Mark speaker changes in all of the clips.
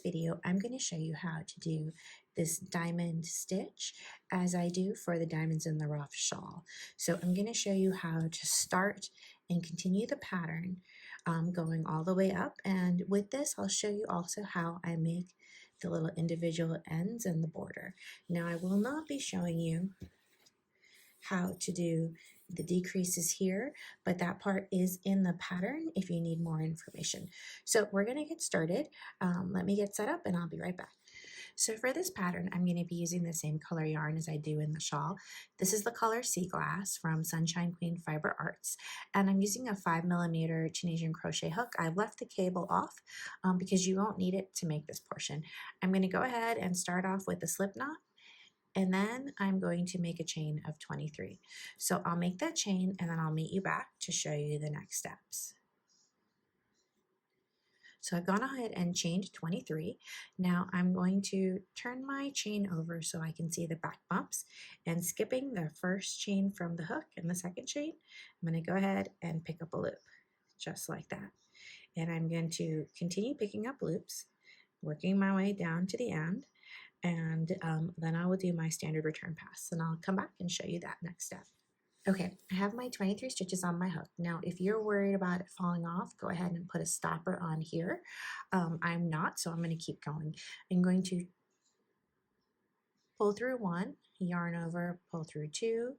Speaker 1: video, I'm going to show you how to do this diamond stitch as I do for the Diamonds in the Rough shawl. So I'm going to show you how to start and continue the pattern going all the way up. And with this, I'll show you also how I make the little individual ends and the border. Now, I will not be showing you how to do the decreases here, but that part is in the pattern if you need more information. So we're going to get started. Let me get set up and I'll be right back. So for this pattern, I'm going to be using the same color yarn as I do in the shawl. This is the color Sea Glass from Sunshine Queen Fiber Arts, and I'm using a 5mm Tunisian crochet hook. I've left the cable off because you won't need it to make this portion. I'm going to go ahead and start off with a slip knot, and then I'm going to make a chain of 23. So I'll make that chain and then I'll meet you back to show you the next steps. So I've gone ahead and chained 23. Now I'm going to turn my chain over so I can see the back bumps, and skipping the first chain from the hook and the second chain, I'm going to go ahead and pick up a loop just like that. And I'm going to continue picking up loops, working my way down to the end. And then I will do my standard return pass, and I'll come back and show you that next step. Okay, I have my 23 stitches on my hook. Now, if you're worried about it falling off, go ahead and put a stopper on here. I'm not, so I'm going to keep going. I'm going to pull through 1, yarn over, pull through 2,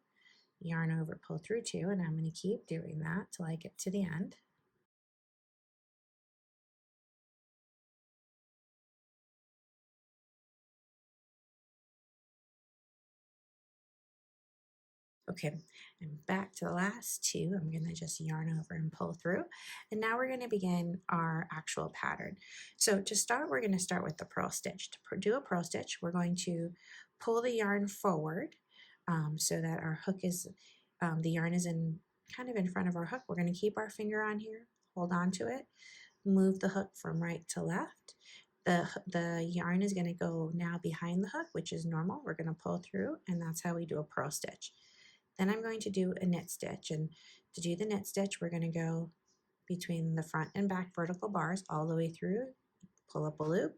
Speaker 1: yarn over, pull through 2, and I'm going to keep doing that till I get to the end. Okay, and back to the last 2. I'm going to just yarn over and pull through. And now we're going to begin our actual pattern. So to start, we're going to start with the purl stitch. To do a purl stitch, we're going to pull the yarn forward so that our hook is, the yarn is in kind of in front of our hook. We're going to keep our finger on here, hold on to it, move the hook from right to left. The yarn is going to go now behind the hook, which is normal. We're going to pull through, and that's how we do a purl stitch. Then I'm going to do a knit stitch, and to do the knit stitch, we're going to go between the front and back vertical bars all the way through, pull up a loop,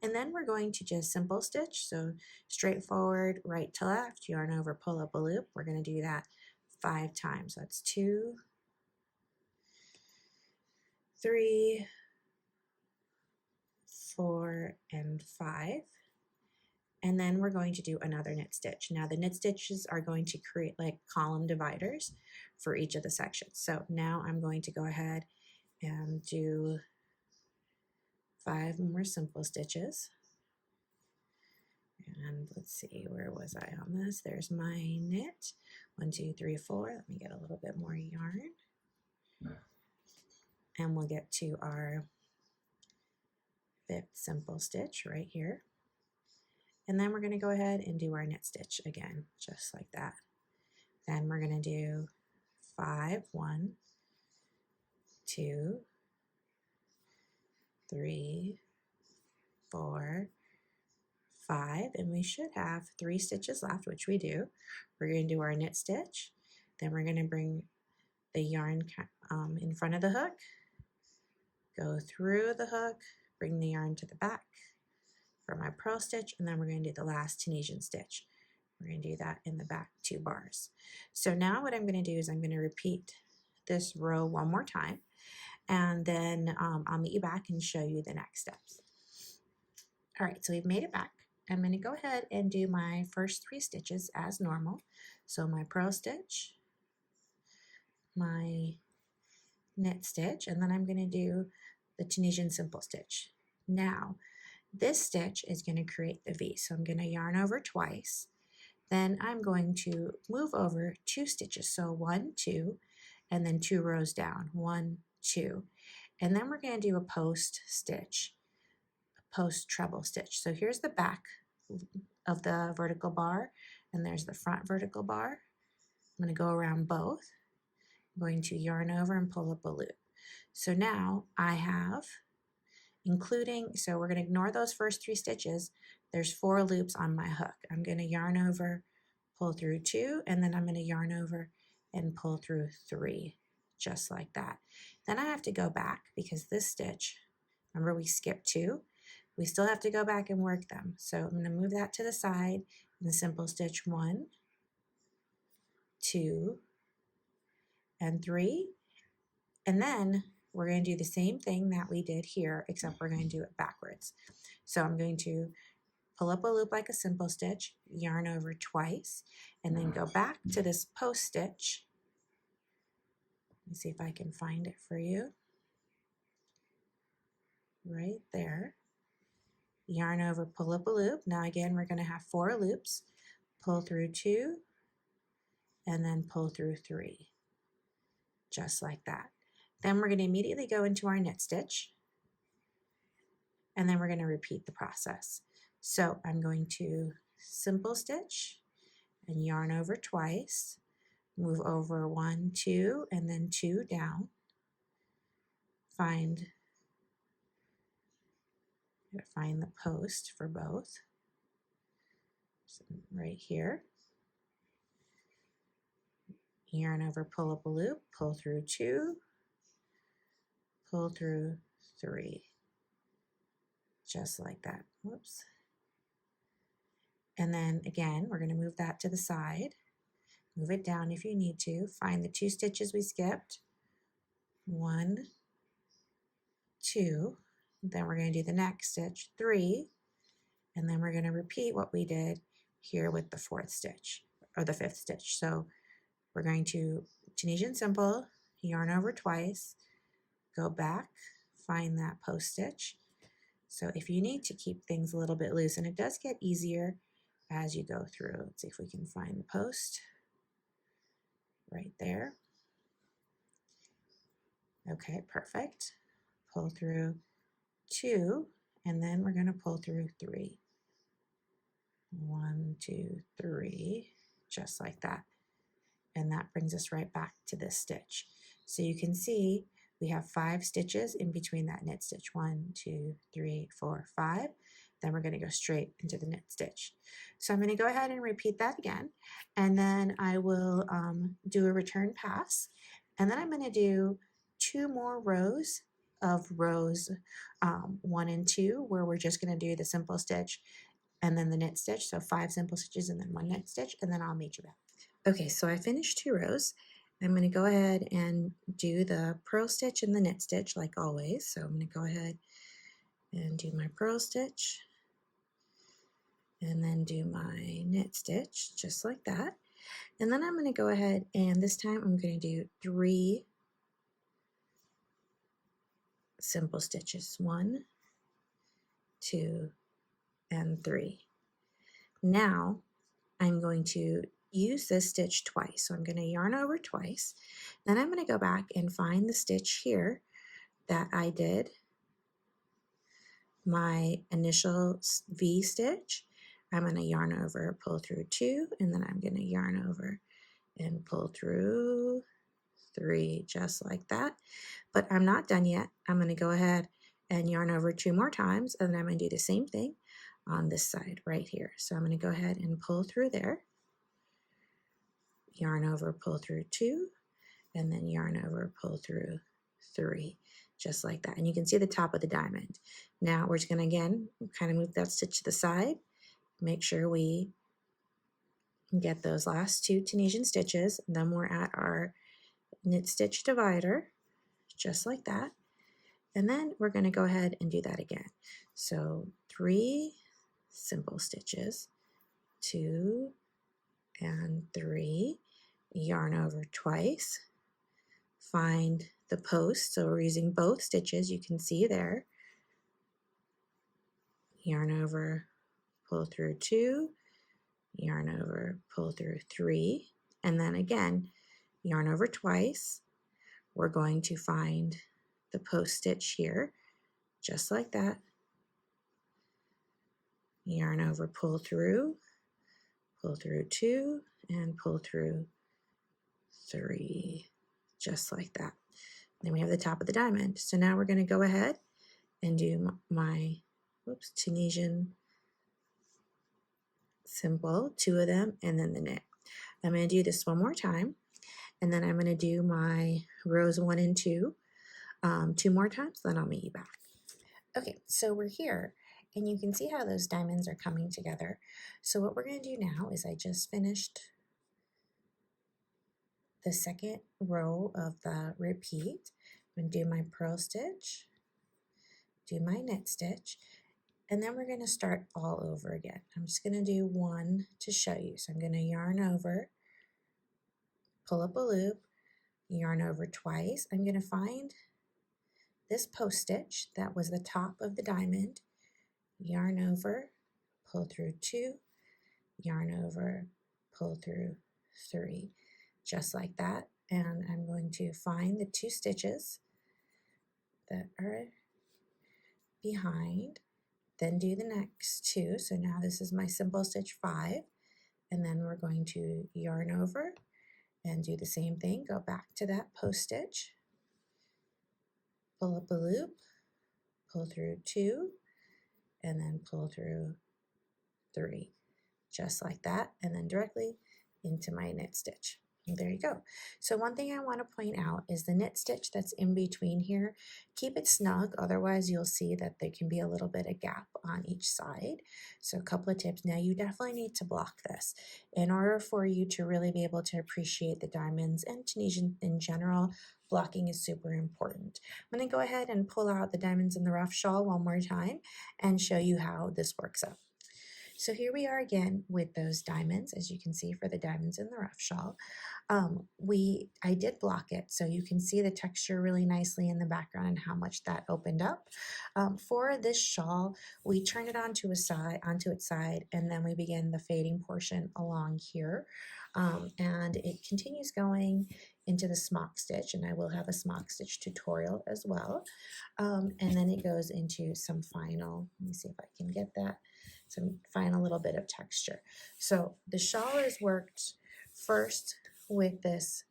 Speaker 1: and then we're going to just simple stitch, so straightforward, right to left, yarn over, pull up a loop. We're going to do that 5 times. That's 2, 3, 4, and 5. And then we're going to do another knit stitch. Now the knit stitches are going to create like column dividers for each of the sections. So now I'm going to go ahead and do 5 more simple stitches. And let's see, where was I on this? There's my knit. 1, 2, 3, 4. Let me get a little bit more yarn. And we'll get to our 5th simple stitch right here. And then we're going to go ahead and do our knit stitch again, just like that. Then we're going to do 5, 1, 2, 3, 4, 5, and we should have 3 stitches left, which we do. We're going to do our knit stitch. Then we're going to bring the yarn in front of the hook, go through the hook, bring the yarn to the back for my purl stitch, and then we're going to do the last Tunisian stitch. We're going to do that in the back 2 bars. So now what I'm going to do is I'm going to repeat this row one more time, and then I'll meet you back and show you the next steps. All right, so we've made it back. I'm going to go ahead and do my first 3 stitches as normal. So my purl stitch, my knit stitch, and then I'm going to do the Tunisian simple stitch. Now, this stitch is going to create the V. So I'm going to yarn over twice. Then I'm going to move over 2 stitches. So 1, 2, and then 2 rows down. 1, 2. And then we're going to do a post stitch, a post treble stitch. So here's the back of the vertical bar, and there's the front vertical bar. I'm going to go around both. I'm going to yarn over and pull up a loop. So now I have, so we're going to ignore those first 3 stitches. There's 4 loops on my hook. I'm going to yarn over, pull through 2, and then I'm going to yarn over and pull through 3, just like that. Then I have to go back because this stitch, remember we skipped 2, We still have to go back and work them. So I'm going to move that to the side and simple stitch 1, 2, and 3. And then we're going to do the same thing that we did here, except we're going to do it backwards. So I'm going to pull up a loop like a simple stitch, yarn over twice, and then go back to this post stitch. Let me see if I can find it for you. Right there. Yarn over, pull up a loop. Now again, we're going to have 4 loops. Pull through 2, and then pull through 3. Just like that. Then we're going to immediately go into our knit stitch, and then we're going to repeat the process. So I'm going to simple stitch and yarn over twice, move over 1, 2, and then 2 down. Find the post for both. So right here. Yarn over, pull up a loop, pull through 2, pull through 3. Just like that. Whoops. And then again, we're going to move that to the side. Move it down if you need to. Find the 2 stitches we skipped. 1, 2. Then we're going to do the next stitch, 3. And then we're going to repeat what we did here with the 4th stitch, or the 5th stitch. So we're going to Tunisian simple, yarn over twice, go back, find that post stitch. So if you need to keep things a little bit loose, and it does get easier as you go through. Let's see if we can find the post right there. Okay, perfect. Pull through 2, and then we're going to pull through 3. 1, 2, 3, just like that. And that brings us right back to this stitch. So you can see we have 5 stitches in between that knit stitch. 1, 2, 3, 4, 5. Then we're going to go straight into the knit stitch. So I'm going to go ahead and repeat that again, and then I will do a return pass, and then I'm going to do 2 more rows of rows 1 and 2, where we're just going to do the simple stitch and then the knit stitch. So 5 simple stitches and then 1 knit stitch, and then I'll meet you back. Okay, so I finished 2 rows. I'm going to go ahead and do the purl stitch and the knit stitch like always. So I'm going to go ahead and do my purl stitch and then do my knit stitch just like that. And then I'm going to go ahead and this time I'm going to do 3 simple stitches. 1, 2, and 3. Now I'm going to use this stitch twice. So I'm going to yarn over twice. Then I'm going to go back and find the stitch here that I did my initial V stitch. I'm going to yarn over, pull through 2, and then I'm going to yarn over and pull through 3, just like that. But I'm not done yet. I'm going to go ahead and yarn over 2 more times, and then I'm going to do the same thing on this side right here. So I'm going to go ahead and pull through there, yarn over, pull through 2, and then yarn over, pull through 3, just like that. And you can see the top of the diamond. Now we're just going to again kind of move that stitch to the side, make sure we get those last 2 Tunisian stitches, and then we're at our knit stitch divider, just like that. And then we're going to go ahead and do that again. So 3 simple stitches, 2 and 3, yarn over twice, find the post. So we're using both stitches, you can see there. Yarn over, pull through 2, yarn over, pull through 3, and then again, yarn over twice. We're going to find the post stitch here, just like that. Yarn over, pull through 2, and pull through 3, just like that. Then we have the top of the diamond. So now we're going to go ahead and do my Tunisian simple, 2 of them, and then the knit. I'm going to do this one more time, and then I'm going to do my rows 1 and 2 2 more times, then I'll meet you back. Okay, so we're here, And you can see how those diamonds are coming together. So what we're going to do now is I just finished the second row of the repeat. I'm going to do my purl stitch, do my knit stitch, and then we're going to start all over again. I'm just going to do one to show you. So I'm going to yarn over, pull up a loop, yarn over twice. I'm going to find this post stitch that was the top of the diamond, yarn over, pull through 2, yarn over, pull through 3, just like that. And I'm going to find the 2 stitches that are behind, then do the next 2. So now this is my simple stitch 5, and then we're going to yarn over and do the same thing. Go back to that post stitch, pull up a loop, pull through 2, and then pull through 3, just like that, and then directly into my knit stitch. And there you go. So one thing I want to point out is the knit stitch that's in between here, keep it snug, otherwise you'll see that there can be a little bit of gap on each side. So a couple of tips. Now you definitely need to block this in order for you to really be able to appreciate the diamonds and Tunisian in general. Blocking is super important. I'm going to go ahead and pull out the diamonds in the rough shawl one more time and show you how this works out. So here we are again with those diamonds, as you can see for the diamonds in the rough shawl. I did block it, so you can see the texture really nicely in the background and how much that opened up. For this shawl, we turn it onto its side, and then we begin the fading portion along here. And it continues going into the smock stitch, and I will have a smock stitch tutorial as well. And then it goes into some final, let me see if I can get that, some final little bit of texture. So the shawl is worked first with this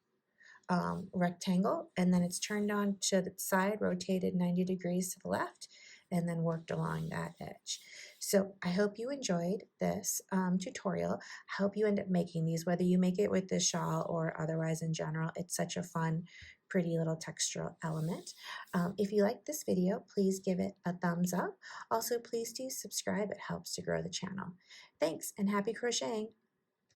Speaker 1: rectangle, and then it's turned on to the side, rotated 90 degrees to the left, and then worked along that edge. So I hope you enjoyed this tutorial. I hope you end up making these, whether you make it with this shawl or otherwise in general. It's such a fun, pretty little textural element. If you like this video, please give it a thumbs up. Also, please do subscribe. It helps to grow the channel. Thanks, and happy crocheting.